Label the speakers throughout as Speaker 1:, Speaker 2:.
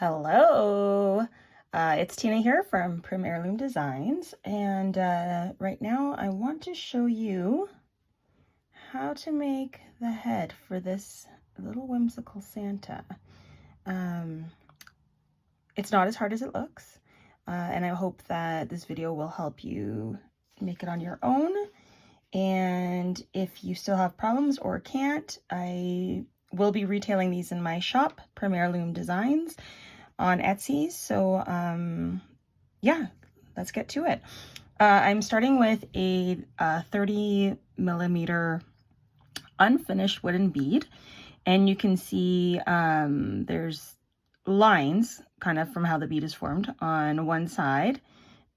Speaker 1: Hello, it's Tina here from Loom Designs, and right now I want to show you how to make the head for this little whimsical Santa. It's not as hard as it looks, and I hope that this video will help you make it on your own. And if you still have problems or can't, I will be retailing these in my shop, Loom Designs, on Etsy. So yeah, let's get to it. I'm starting with a 30mm unfinished wooden bead, and you can see there's lines kind of from how the bead is formed on one side,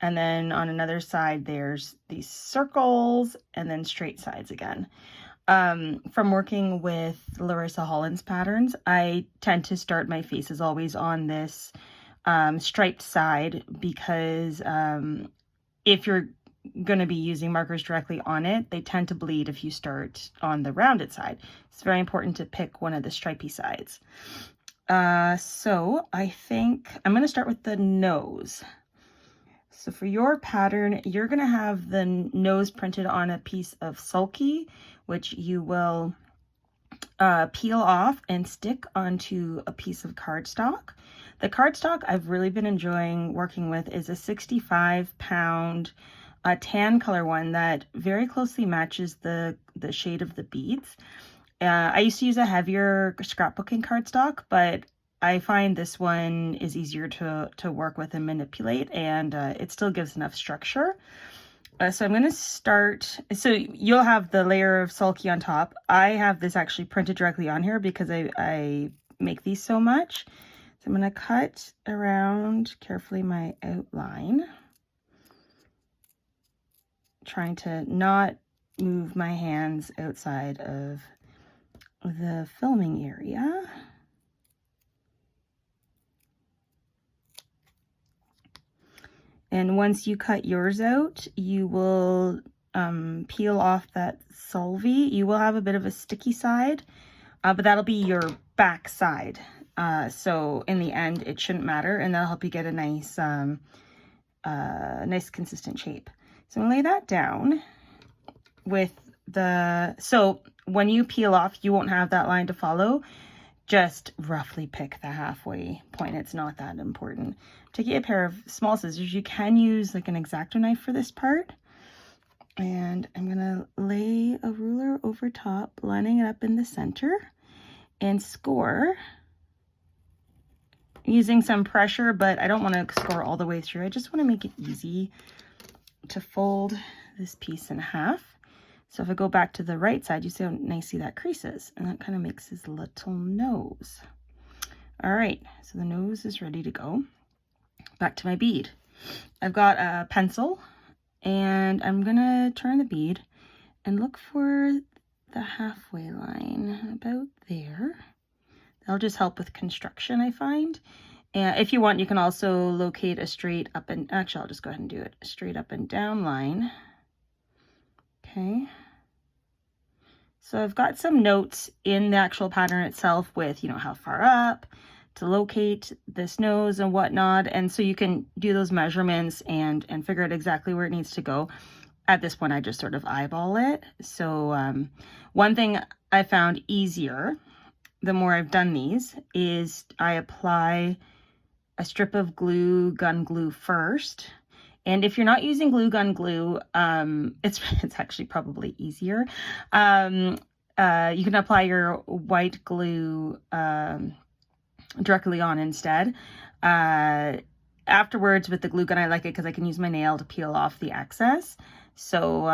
Speaker 1: and then on another side there's these circles and then straight sides again. From working with Larissa Holland's patterns, I tend to start my faces always on this striped side because if you're going to be using markers directly on it, they tend to bleed if you start on the rounded side. It's very important to pick one of the stripy sides. So I think I'm going to start with the nose. So for your pattern, you're going to have the nose printed on a piece of sulky, which you will peel off and stick onto a piece of cardstock. The cardstock I've really been enjoying working with is a 65-pound tan color one that very closely matches the shade of the beads. I used to use a heavier scrapbooking cardstock, but I find this one is easier to work with and manipulate, and it still gives enough structure. So I'm going to start, so you'll have the layer of sulky on top. I have this actually printed directly on here because I make these so much. So I'm going to cut around carefully my outline, trying to not move my hands outside of the filming area. And once you cut yours out, you will peel off that solvi. You will have a bit of a sticky side, but that'll be your back side. So in the end, it shouldn't matter, and that'll help you get a nice, nice consistent shape. So I'm gonna lay that down with the, so when you peel off, you won't have that line to follow. Just roughly pick the halfway point. It's not that important. Taking a pair of small scissors, you can use like an X-Acto knife for this part. And I'm gonna lay a ruler over top, lining it up in the center, and score using some pressure, but I don't want to score all the way through. I just want to make it easy to fold this piece in half. So if I go back to the right side, you see how nicely that creases, and that kind of makes his little nose. All right, so the nose is ready to go. Back to my bead. I've got a pencil, and I'm gonna turn the bead and look for the halfway line about there. That'll just help with construction, I find. And if you want, you can also locate a straight up and, actually, I'll just go ahead and do it. A straight up and down line. Okay. So I've got some notes in the actual pattern itself with, you know, how far up to locate this nose and whatnot. And so you can do those measurements and figure out exactly where it needs to go. At this point, I just sort of eyeball it. So one thing I found easier, the more I've done these, is I apply a strip of gun glue first. And if you're not using gun glue, it's actually probably easier. You can apply your white glue directly on instead. Afterwards, with the glue gun, I like it because I can use my nail to peel off the excess. So,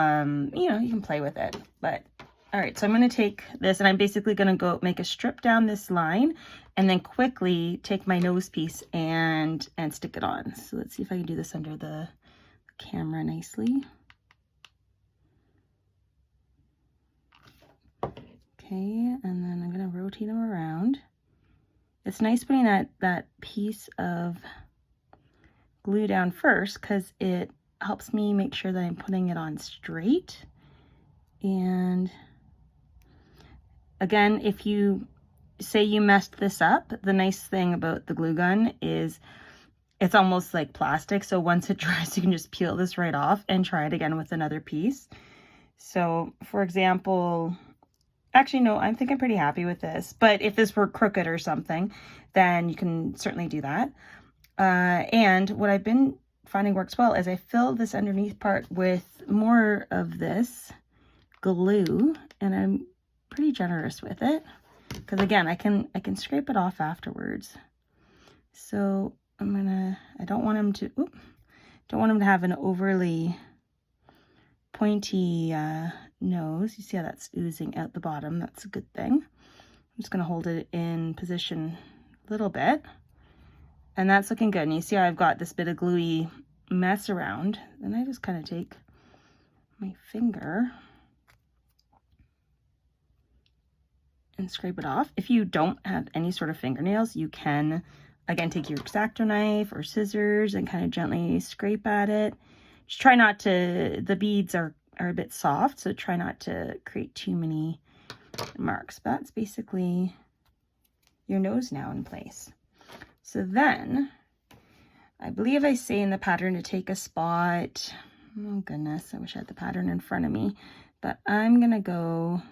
Speaker 1: you know, you can play with it. But, all right, so I'm going to take this, and I'm basically going to go make a strip down this line, and then quickly take my nose piece and stick it on. So let's see if I can do this under the camera nicely. Okay, and then I'm going to rotate them around. It's nice putting that piece of glue down first because it helps me make sure that I'm putting it on straight. And again, if you say you messed this up, the nice thing about the glue gun is it's almost like plastic. So once it dries, you can just peel this right off and try it again with another piece. So for example, actually, no, I think I'm pretty happy with this. But if this were crooked or something, then you can certainly do that. And what I've been finding works well is I fill this underneath part with more of this glue, and I'm pretty generous with it because again, I can scrape it off afterwards. So I don't want him to have an overly pointy nose. You see how that's oozing out the bottom? That's a good thing. I'm just gonna hold it in position a little bit, and that's looking good. And you see how I've got this bit of gluey mess around. Then I just kind of take my finger and scrape it off. If you don't have any sort of fingernails, you can again take your X-Acto knife or scissors and kind of gently scrape at it. Just try not to, the beads are a bit soft, so try not to create too many marks. But that's basically your nose now in place. So then, I believe I say in the pattern to take a spot, oh goodness, I wish I had the pattern in front of me, but I'm gonna go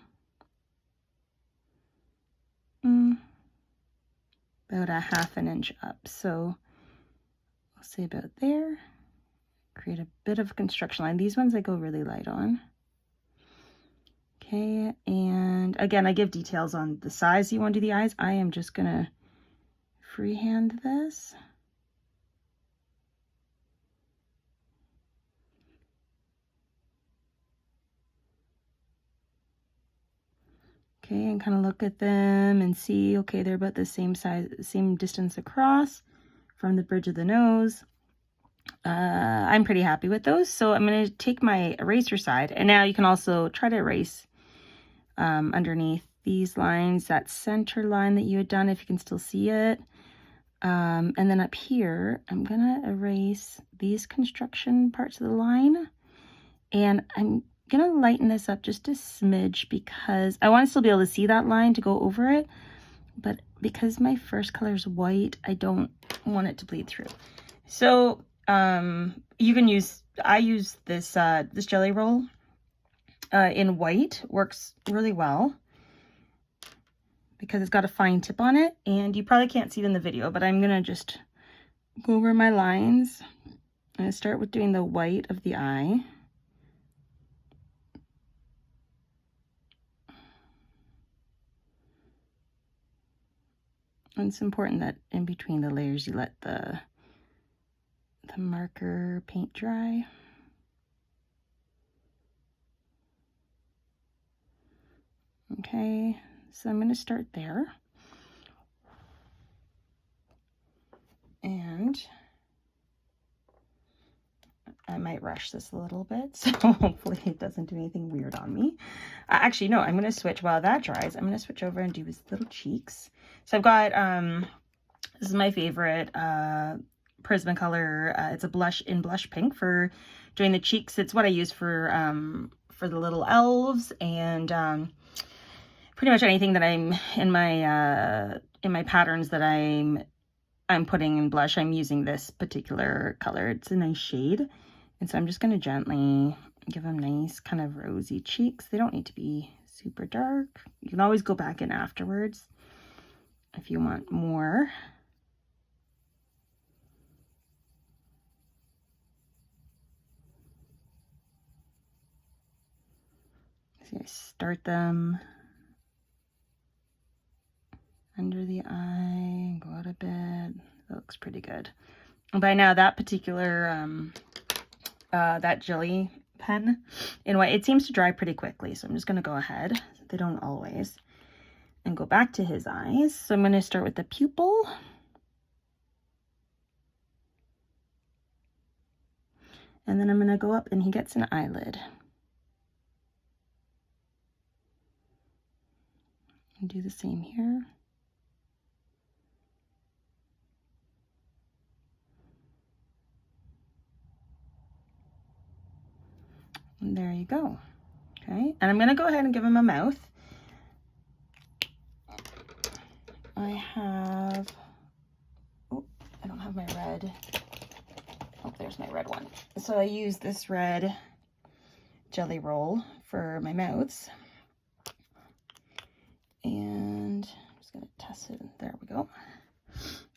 Speaker 1: about a ½ an inch up. So I'll say about there. Create a bit of a construction line. These ones I go really light on. Okay, and again, I give details on the size you want to do the eyes. I am just gonna freehand this. Okay, and kind of look at them and see, okay, they're about the same size, same distance across from the bridge of the nose. I'm pretty happy with those. So I'm going to take my eraser side, and now you can also try to erase underneath these lines, that center line that you had done, if you can still see it. And then up here, I'm going to erase these construction parts of the line, and I'm going to lighten this up just a smidge because I want to still be able to see that line to go over it. But because my first color is white, I don't want it to bleed through. So you can use, I use this this jelly roll in white. Works really well because it's got a fine tip on it, and you probably can't see it in the video, but I'm gonna just go over my lines. I'm gonna start with doing the white of the eye. And it's important that in between the layers you let the marker paint dry. Okay, so I'm going to start there. And I might rush this a little bit, so hopefully it doesn't do anything weird on me. Actually, no, I'm going to switch, while that dries, I'm going to switch over and do his little cheeks. So I've got, this is my favorite Prismacolor. It's a blush in blush pink for doing the cheeks. It's what I use for the little elves, and pretty much anything that I'm in my patterns that I'm putting in blush, I'm using this particular color. It's a nice shade, and so I'm just going to gently give them nice kind of rosy cheeks. They don't need to be super dark. You can always go back in afterwards if you want more. See, I start them under the eye, go out a bit. That looks pretty good. And by now, that particular, that jelly pen in white, it seems to dry pretty quickly. So I'm just going to go ahead, they don't always, and go back to his eyes. So I'm going to start with the pupil. And then I'm going to go up, and he gets an eyelid. And do the same here. And there you go. Okay, and I'm going to go ahead and give him a mouth. I have, oh, I don't have my red. Oh, there's my red one. So I use this red jelly roll for my mouths. And I'm just gonna test it. There we go.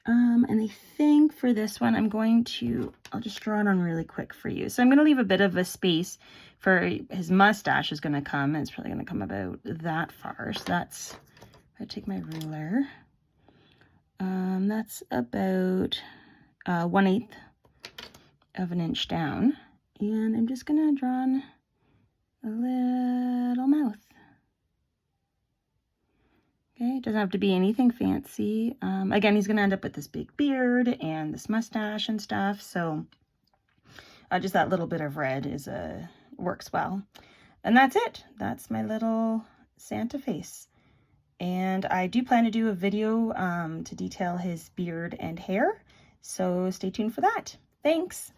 Speaker 1: And I think for this one, I'll just draw it on really quick for you. So I'm gonna leave a bit of a space for his mustache is gonna come. And it's probably gonna come about that far. So that's, I take my ruler. That's about 1/8 of an inch down. And I'm just gonna draw on a little mouth. Okay, it doesn't have to be anything fancy. Again, he's gonna end up with this big beard and this mustache and stuff. So just that little bit of red works well. And that's it. That's my little Santa face. And I do plan to do a video to detail his beard and hair. So stay tuned for that. Thanks.